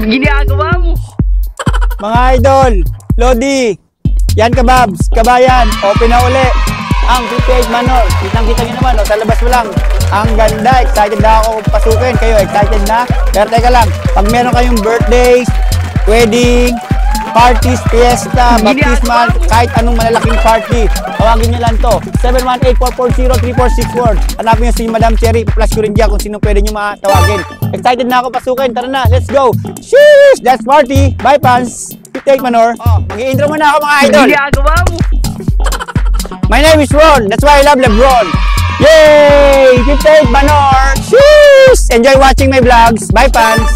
Ginagawa mo. Mga idol, Lodi, yan kababs, kabayan, open na uli ang 58 Manor. Kitang-kita nyo naman, sa labas mo lang. Ang ganda, excited na ako pasukin. Kayo, excited na? Pero teka lang, pag meron kayong birthdays, wedding, parties, fiesta, baptismal, kahit anong malalaking party, tawagin nyo lang to. 718-440-3464. Hanapin nyo si Madam Cherry, flash ko rin dyan kung sino pwede nyo matawagin. Excited na ako pasukin, tara na, let's go! Sheesh! That's party! Bye, fans! 58 Manor. Mag-i-intro muna ako mga idol. Ginagawa mo. My name is Ron, that's why I love LeBron. Yay! 58 Manor! Sheesh! Enjoy watching my vlogs. Bye, fans!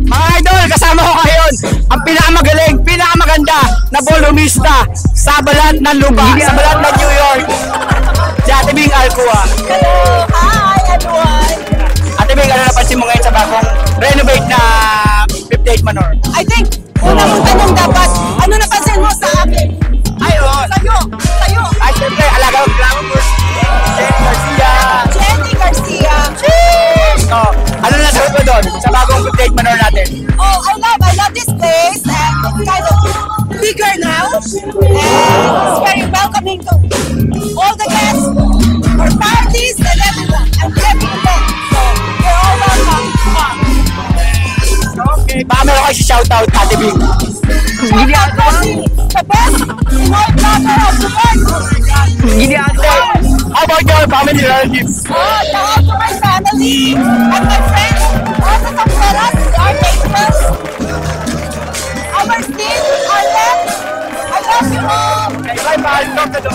Mga idol, kasama ko ngayon ang pinakamagaling, pinakamaganda na volumista sa balat ng lupa, sa balat ng New York. Si Ate Bing Alcua. Hello! Hi, everyone! Ate Bing, ano napansin mo ngayon sa bagong renovate na 58 Manor? I think, una mong tanong dapat, ano napansin mo sa akin? Ay, oo. Sa'yo! Sa'yo! Ay, siyempre, alaga ng flowers. Jenny Garcia. Jenny Garcia! Oh, ano na sabi mo doon sa bagong 58 Manor natin? Oh, I love this place. And it's kind of bigger now. And it's very welcoming to all the guests for parties and everyone. And every event. So, you're all welcome. Okay, baka meron kayo shoutout, Ate Bing. Ginagawa mo. The best Pinoy vlogger of the world. Ginagawa mo. How about your family relatives? Oh, shout out to my family and my friends. Also some fellas, our neighbors. Our team, our left. I love you all. Okay, bye-bye. Talk to them.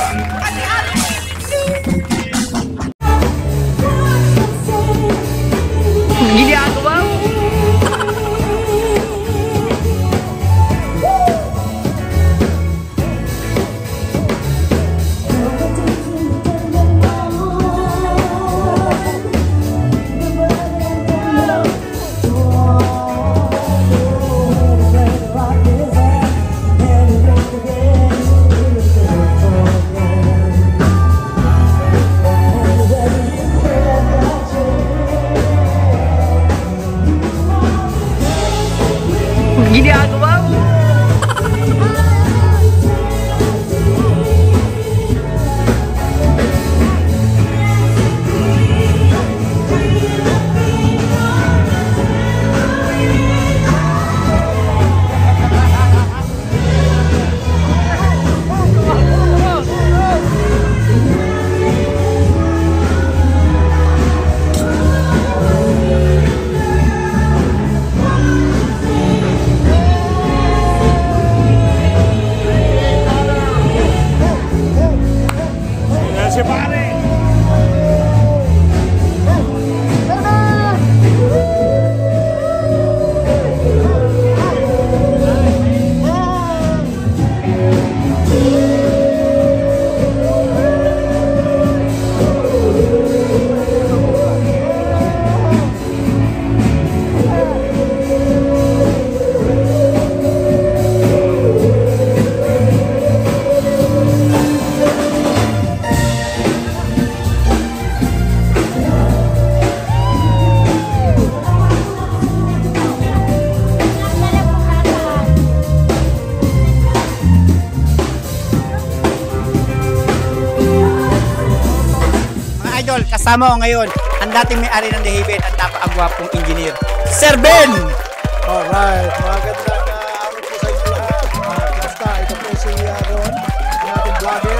Ginagawa mo. Ginagawa mo. Kasama ko ngayon ang dating may-ari ng The Haven at napakagwapong engineer, Sir Ben! Alright, magandang araw po sa inyo lahat. Basta, ito po si Ron, ang ating vlogger,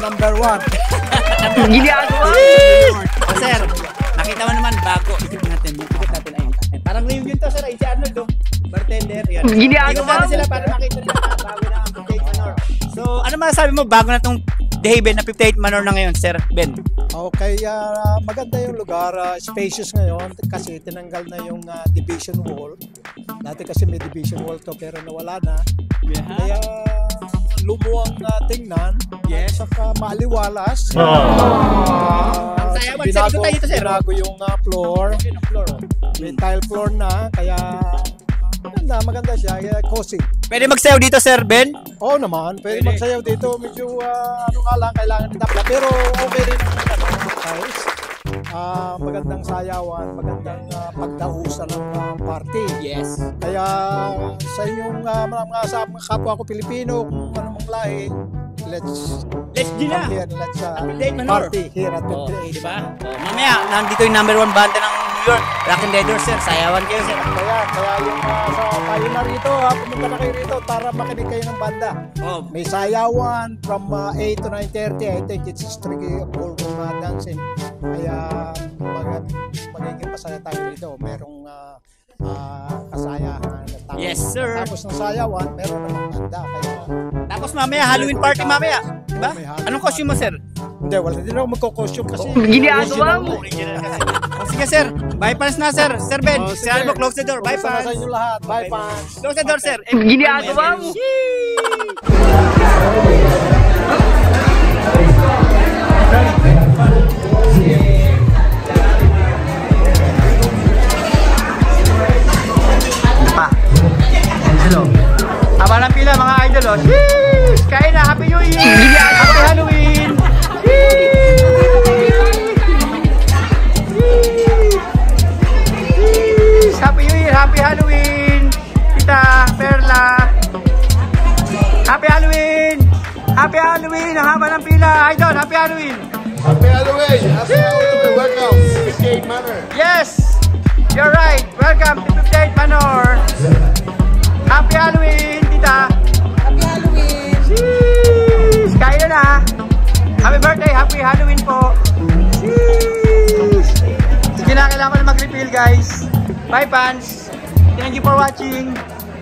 number 1. Ginagawa mo. Sir, nakita mo naman bago. Ikot natin ayun. Parang reunion to, sir. Ay, si Arnold, bartender. Yan. Ginagawa natin mo. sila para makita nila bago na ang 58 Manor. So, ano masasabi mo bago na itong The Haven na 58 Manor na ngayon, Sir Ben? Okay, maganda yung lugar, spacious ngayon kasi tinanggal na yung division wall. Dati kasi may division wall to pero nawala na. Yeah. Kaya lumuwang tingnan, yes. Saka maliwalas. Ang saya mag-set ko tayo dito, sir. Binago yung floor. May tile floor na, kaya maganda siya, cozy. Pwede magsayaw dito, Sir Ben? Oo naman, pwede magsayaw dito. Medyo ano nga lang, kailangan itapla. Pero okay rin naman, guys. magandang sayawan, magandang pagdausan ng party. Yes. Kaya sa inyong mga kapwa ko Pilipino, kung anong lahi, let's Gina. come here, let's Update Manor. party here at Oh, 58. diba? Oh, mamaya, nandito yung number 1 banda ng New York, Rock and Deador, sir. Sayawan kayo, sir. Kaya yung kayo na rito, pumunta na kayo rito para makinig kayo ng banda. Oh, May sayawan from 8 to 9:30. I think it's strictly ballroom dancing. Kaya magiging pasaya tayo dito. Merong kasayahan. Yes, sir. Tapos ng sayawan, meron namang banda. Kaya tapos mamaya, Halloween party mamaya. Diba? May Halloween Anong costume mo, sir? hindi, wala din ako magko-costume kasi Ginagawa mo. Original kasi. Oh, sige, sir. Bye fans na, sir. Sir Ben, Oh, sige. sir mo, close the door. Bye Kumusta na sa fans. inyo lahat. Bye fans. Close the door, sir. Ginagawa mo. Haba ng pila, mga idol, oh. Sheesh! Kain na, Happy New Year! Happy Halloween! Sheesh! Happy New Year! Happy Halloween! Tita, Perla! Happy Halloween! Happy Halloween! Ang haba ng pila, idol! Happy Halloween! Happy Halloween! Happy Halloween! Welcome to 58 Manor. Yes! You're right! Welcome to 58 Manor! Happy Halloween, tita! Happy Halloween! Sheesh! Kain na! Happy birthday! Happy Halloween po! Sheesh! Sige na, kailangan ko na mag-refill, guys. Bye, fans! Thank you for watching!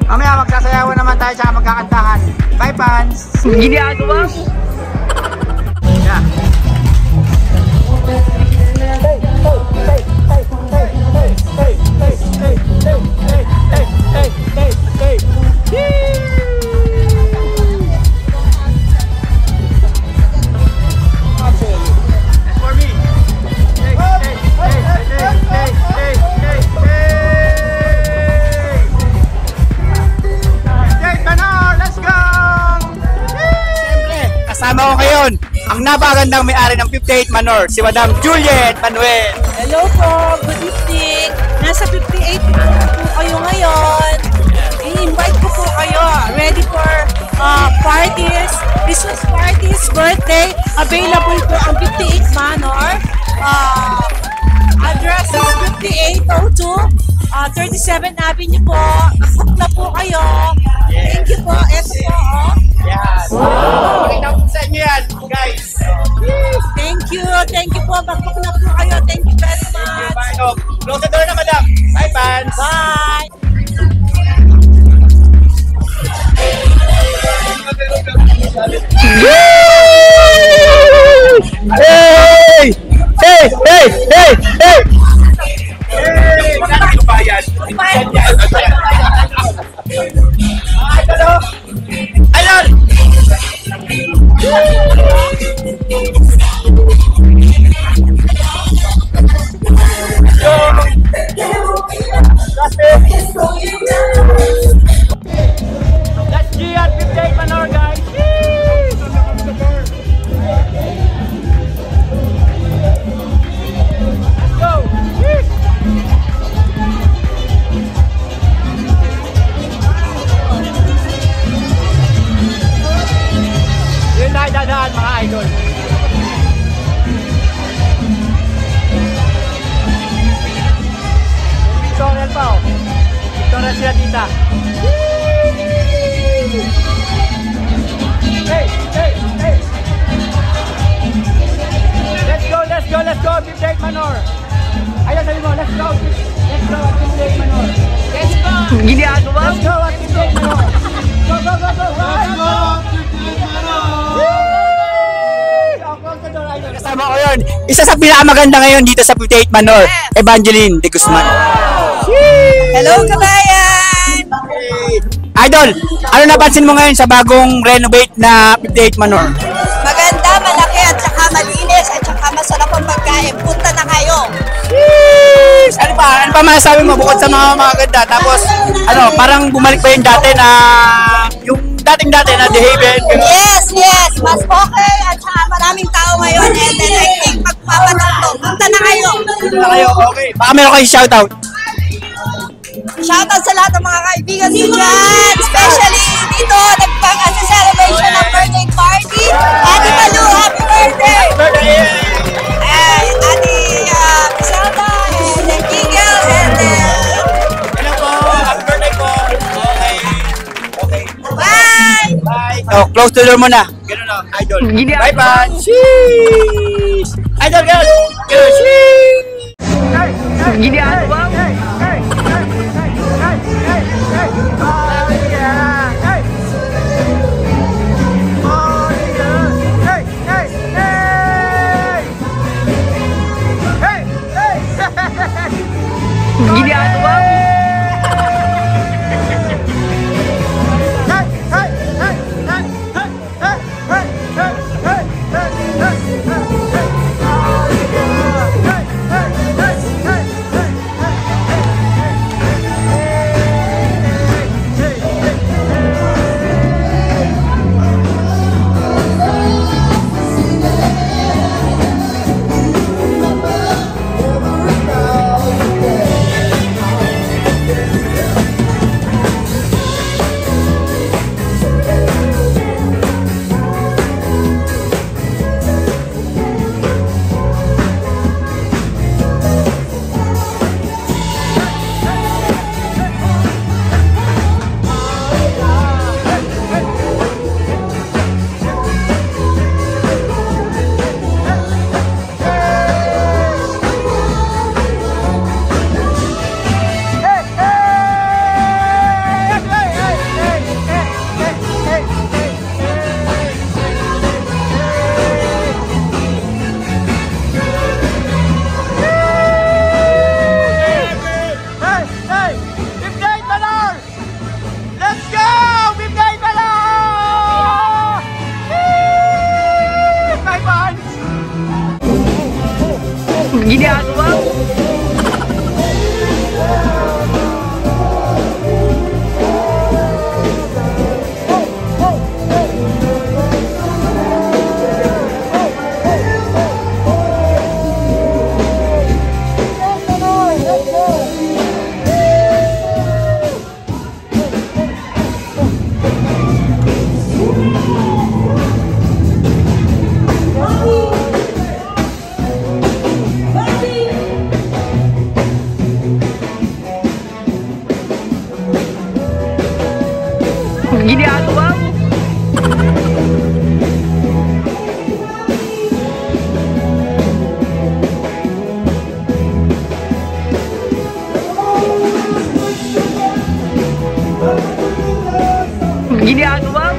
Mamaya magsasayawan naman tayo tsaka magkakantahan. Bye, fans! Ginagawa mo. Yeah. For me. Let's go! Siyempre, kasama ko ngayon ang napakagandang may-ari ng 58 Manor, si Madam Juliet Manuel. Hello po! Good evening! Nasa 58 po kayo ngayon. I-invite ko po kayo. Ready for parties, Christmas parties, birthday. Available po ang 58 Manor. Address is 5802 37 Avenue po. Book na po kayo. Thank you po. Ito po. Yan. Pakita ko sa inyo yan, guys. Thank you. Thank you po. Mag-book na po kayo. Thank you very much. Bye. Oh, close the door na, madam. Bye, fans. Bye. Hey! Hey! Hey! Hey! Hey! Hey! Magkano bayad? Ayun! Let's G at 58 Manor, guys! Go! Yun tayo dadaan, mga idol. Victorial pa, oh. Victorial sila, tita. Hey! Hey! Hey! Let's go! Let's go! Let's go! 58 Manor! Ayun, sabi mo, let's go! Let's go at 58 Manor! Let's go! Ginagawa Let's mo. go at 58 Manor! Go, go, go, go! Let's go! Kasama ko yun. Isa sa pinakamaganda ngayon dito sa 58 Manor, Evangeline de Guzman. Hello, kabayan! Idol, ano napansin mo ngayon sa bagong renovate na 58 Manor? Maganda, malaki at saka malinis at saka masarap ang pagkain. Punta na kayo. Ano pa masasabi mo bukod sa mga maganda? Tapos, ano, parang bumalik pa yung dati na yung dating-dati na Haven. Yes, yes. Mas okay at saka maraming tao ngayon. And then I think magpapatakbo. Punta na kayo. Kayo, okay. Baka meron kayo shoutout. Shoutout sa lahat ng mga kaibigan ko dyan. Especially dito, nagpang-asa celebration ng birthday party. Ate Malu, happy birthday! Ate Griselda, and then Miguel, and then... Hello po, happy birthday po. Okay. Okay. Bye! Bye. So, close the door muna. Ganun na, idol. Gini Bye bye. Sheesh. Idol, girl. Ganun, sheesh. Gini ano bang? Gini ano bang? Gini ano bang? Gini ano bang? Gini ano bang?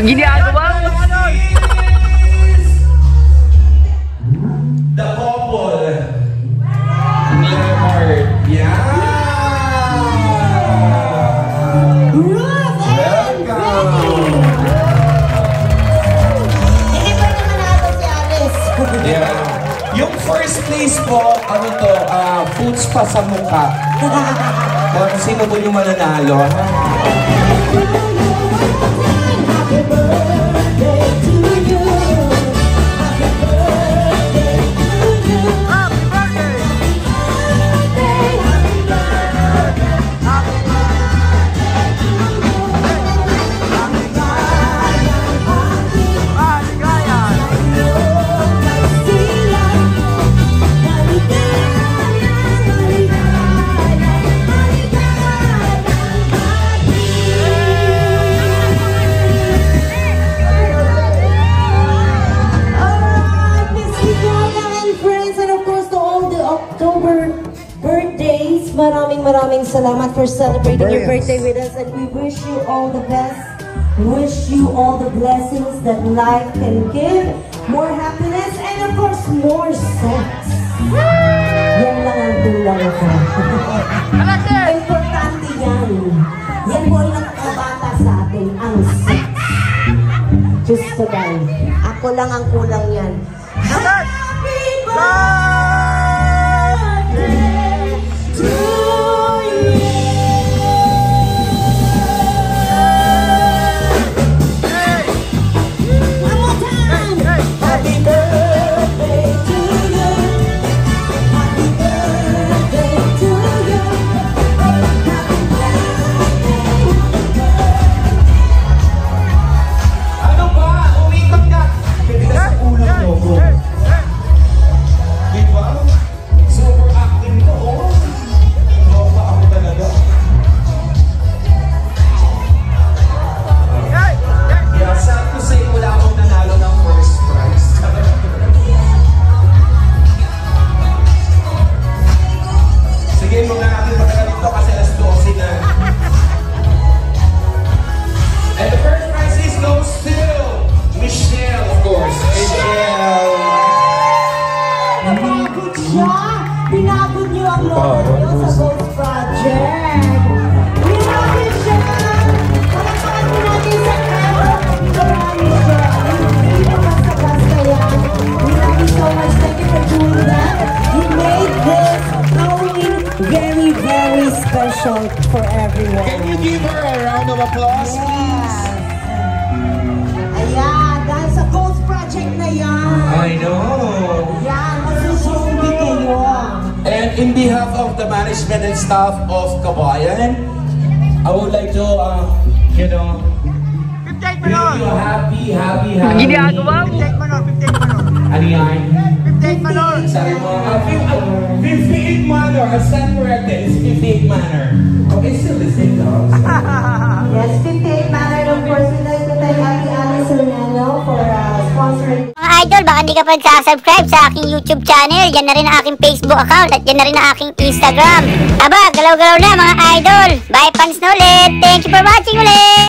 ginagawa mo? The couple. Nearmart. Yeah. Ruth and Benny! Hindi pa naman natin si Alice. Yeah. Yung first place po, ano to, foods pa sa mukha. Kung sino po yung mananalo, ha? Happy birthday to you. Happy birthday to you. Happy birthday! Happy birthday. Happy Maraming salamat for celebrating your birthday with us, and we wish you all the best. Wish you all the blessings that life can give, more happiness, and of course, more sex. Yan lang ang kulang ako. Importante yan. Yan po ay nakakabata sa atin, ang sex. Just to die. Ako lang ang kulang yan. Happy birthday to pinagod niyo ang lolo sa Ghost Project. Pinagod siya. Palakpakan mo natin sa camera. Marami siya. Hindi naman sa basta yan. We love you so much. Thank you for doing that. You made this Halloween very, very special for everyone. Can you give her a round of applause, please? Ayan, dahil sa Ghost Project na yan. I know. Yan, masusubi kayo. And in behalf of the management and staff of Kabayan, I would like to, wish you happy. Ginagawa mo? Ano yan? 58 Manor! Sabi mo, 58 Manor. I'll stand corrected. It's 58 Manor. Okay, still the same though. Yes, 58 Manor. Of course, we'd like to thank Ate Alice Ornello for sponsoring. Mga idol, baka hindi ka pa nagsasubscribe sa aking YouTube channel. Yan na rin ang aking Facebook account at yan na rin ang aking Instagram. Aba, galaw-galaw na mga idol. Bye fans na ulit. Thank you for watching ulit.